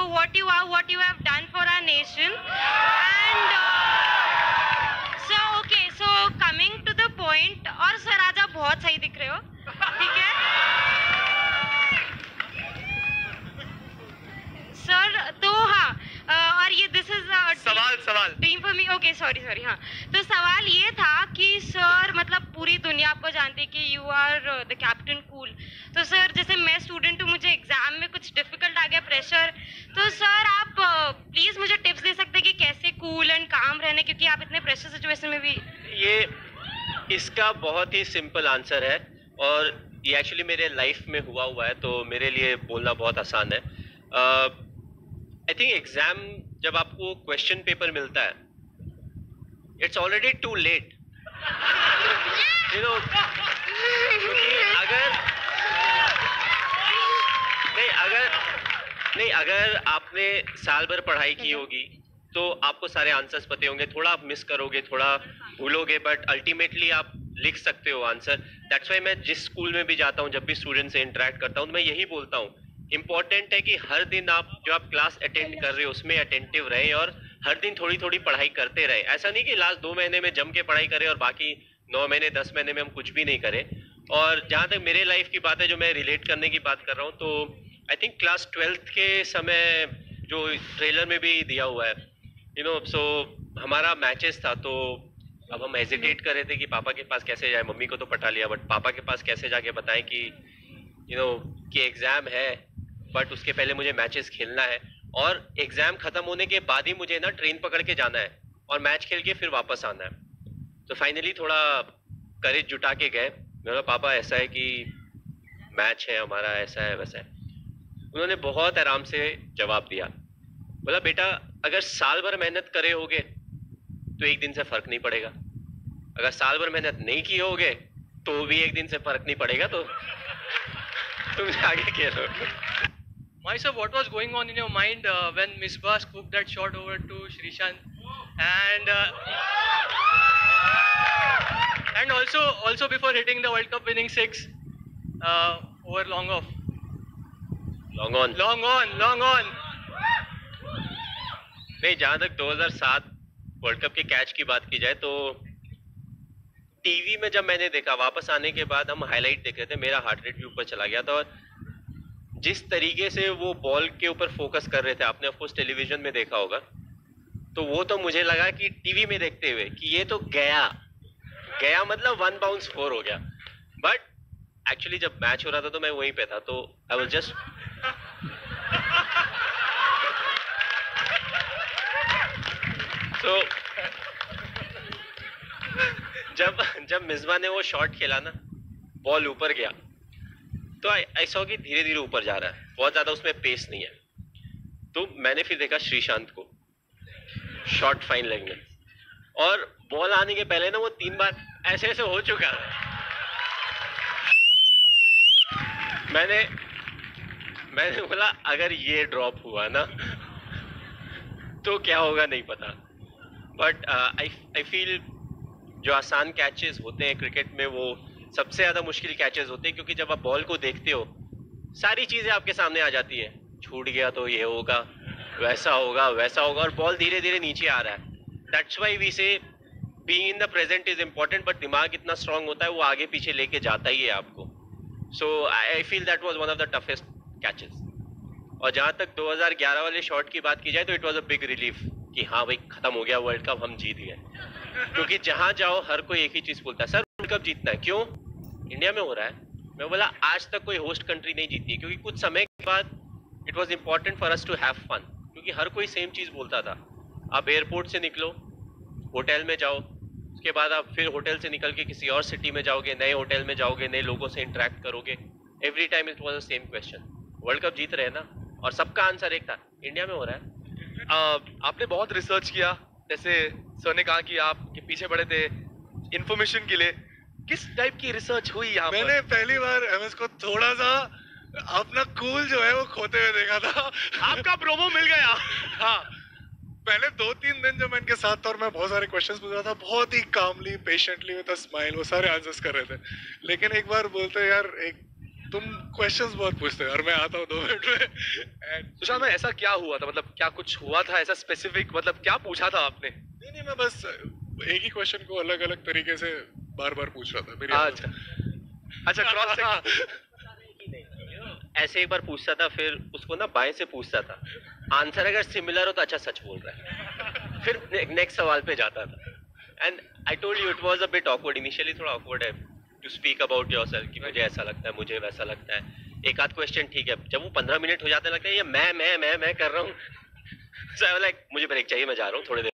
what you have done for our nation. And so coming to the point, और sir आज आप बहुत सही दिख रहे हो, ठीक है सर. तो हाँ, और ये दिस इज सवाल dream for me. Okay sorry. हाँ, तो सवाल ये था कि सर मतलब पूरी दुनिया आपको जानती है कि you are the captain cool. तो सर जैसे मैं स्टूडेंट हूँ, मुझे एग्जाम में कुछ डिफिकल्ट आ गया, प्रेशर, तो सर आप प्लीज मुझे टिप्स दे सकते हैं कि कैसे कूल एंड काम रहने, क्योंकि आप इतने प्रेशर सिचुएशन में भी. ये इसका बहुत ही सिंपल आंसर है और ये एक्चुअली मेरे लाइफ में हुआ है, तो मेरे लिए बोलना बहुत आसान है. आई थिंक एग्जाम जब आपको क्वेश्चन पेपर मिलता है, it's already too late, you know. अगर आपने साल भर पढ़ाई की होगी तो आपको सारे आंसर्स पते होंगे. थोड़ा आप मिस करोगे, थोड़ा भूलोगे, बट अल्टीमेटली आप लिख सकते हो आंसर. दैट्स वाई मैं जिस स्कूल में भी जाता हूँ, जब भी स्टूडेंट से इंटरेक्ट करता हूँ, तो मैं यही बोलता हूँ, इम्पॉर्टेंट है कि हर दिन जो आप क्लास अटेंड कर रहे हो उसमें अटेंटिव रहे और हर दिन थोड़ी थोड़ी पढ़ाई करते रहे. ऐसा नहीं कि लास्ट 2 महीने में जम के पढ़ाई करें और बाकी 9 महीने 10 महीने में हम कुछ भी नहीं करें. और जहाँ तक मेरे लाइफ की बात है, जो मैं रिलेट करने की बात कर रहा हूँ, तो आई थिंक क्लास 12th के समय जो ट्रेलर में भी दिया हुआ है, यू नो, सो हमारा मैचेस था, तो अब हम हेजिटेट कर रहे थे कि पापा के पास कैसे जाए. मम्मी को तो पटा लिया, बट पापा के पास कैसे जाके बताएं कि यू नो कि एग्जाम है, बट उसके पहले मुझे मैचेस खेलना है और एग्जाम खत्म होने के बाद ही मुझे ना ट्रेन पकड़ के जाना है और मैच खेल के फिर वापस आना है. तो फाइनली थोड़ा करेज जुटा के गए. मेरा पापा ऐसा है कि मैच है हमारा, ऐसा है वैसा है. उन्होंने बहुत आराम से जवाब दिया, बोला बेटा अगर साल भर मेहनत करे होगे तो एक दिन से फर्क नहीं पड़ेगा, अगर साल भर मेहनत नहीं की होगे तो भी एक दिन से फर्क नहीं पड़ेगा, तो तुम आगे खेलो. Myself, what was going on in your mind when Misbah scooped that shot over to Srishant, and also before hitting the World Cup winning 6 over long on. नहीं, जहां तक 2007 वर्ल्ड कप के कैच की बात की जाए, तो टीवी में जब मैंने देखा, वापस आने के बाद हम हाईलाइट देख रहे थे, मेरा हार्ट रेट भी ऊपर चला गया था. और जिस तरीके से वो बॉल के ऊपर फोकस कर रहे थे, आपने ऑफ कोर्स टेलीविजन में देखा होगा, तो वो तो मुझे लगा कि टीवी में देखते हुए कि ये तो गया मतलब 1 बाउंस 4 हो गया. बट एक्चुअली जब मैच हो रहा था तो मैं वहीं पे था, तो आई वाज जस्ट तो जब मिसबा ने वो शॉट खेला ना, बॉल ऊपर गया, तो आई सॉ कि धीरे धीरे ऊपर जा रहा है, बहुत ज्यादा उसमें पेस नहीं है. तो मैंने फिर देखा श्रीशांत को शॉट फाइन लेग में, और बॉल आने के पहले ना वो 3 बार ऐसे हो चुका है. मैंने बोला अगर ये ड्रॉप हुआ ना तो क्या होगा नहीं पता. बट आई फील जो आसान कैचेस होते हैं क्रिकेट में, वो सबसे ज्यादा मुश्किल कैचेस होते हैं, क्योंकि जब आप बॉल को देखते हो सारी चीजें आपके सामने आ जाती है. छूट गया तो ये होगा, वैसा होगा, और बॉल धीरे धीरे नीचे आ रहा है. दैट्स व्हाई वी से being in the present is important, but दिमाग इतना स्ट्रांग होता है, वो आगे पीछे लेके जाता ही है आपको. So I feel that was one of the toughest catches. और जहां तक 2011 वाले शॉट की बात की जाए, तो it was a big relief कि हाँ भाई खत्म हो गया वर्ल्ड कप, हम जीत गए. क्योंकि जहां जाओ हर कोई एक ही चीज बोलता है, सर वर्ल्ड कप जीतना है. क्यों? इंडिया में हो रहा है. मैं बोला आज तक कोई होस्ट कंट्री नहीं जीती है, क्योंकि कुछ समय के बाद it was important for us to have fun, क्योंकि हर कोई सेम चीज बोलता था. आप एयरपोर्ट से निकलो, होटल में जाओ, उसके बाद आप फिर होटल से निकल के किसी और सिटी में जाओगे, नए होटल में जाओगे, नए लोगों से इंटरेक्ट करोगे. Every time it was the same question, world cup जीत रहे हैं ना, और सबका आंसर एक था, इंडिया में हो रहा है. आपने बहुत रिसर्च किया, जैसे सर ने कहा कि आप के पीछे पड़े थे इंफॉर्मेशन के लिए. किस टाइप की रिसर्च हुई यहाँ पर? मैंने पहली बार एमएस को थोड़ा सा अपना कूल जो है वो खोते हुए देखा था. आपका प्रोमो मिल गया. हाँ, पहले 2-3 दिन जब मैं इनके साथ था और मैं बहुत सारे क्वेश्चंस पूछ रहा था, बहुत ही कामली पेशेंटली विद अ स्माइल वो सारे आंसर्स कर रहे थे. लेकिन एक बार बोलते यार एक तुम क्वेश्चंस बहुत पूछते हो और मैं आता हूँ 2 मिनट में And सुशांत भाई ऐसा क्या हुआ था, मतलब क्या कुछ हुआ था ऐसा स्पेसिफिक, मतलब क्या पूछा था आपने? नहीं मैं बस एक ही क्वेश्चन को अलग अलग तरीके से बार बार पूछ रहा था मेरी अच्छा अच्छा क्रॉस ऐसे एक बार पूछता था, फिर उसको ना बाएं से पूछता था, आंसर अगर सिमिलर हो तो अच्छा सच बोल रहा है, फिर नेक्स्ट सवाल पे जाता था. And I told you it was a bit awkward, initially थोड़ा ऑकवर्ड है टू स्पीक अबाउट योरसेल्फ कि मुझे ऐसा लगता है, मुझे वैसा लगता है. एक आध क्वेश्चन ठीक है, जब वो 15 मिनट हो जाते लगता है ये मैं कर रहा हूँ. So I was like, मुझे ब्रेक चाहिए, मैं जा रहा हूँ थोड़ी देर.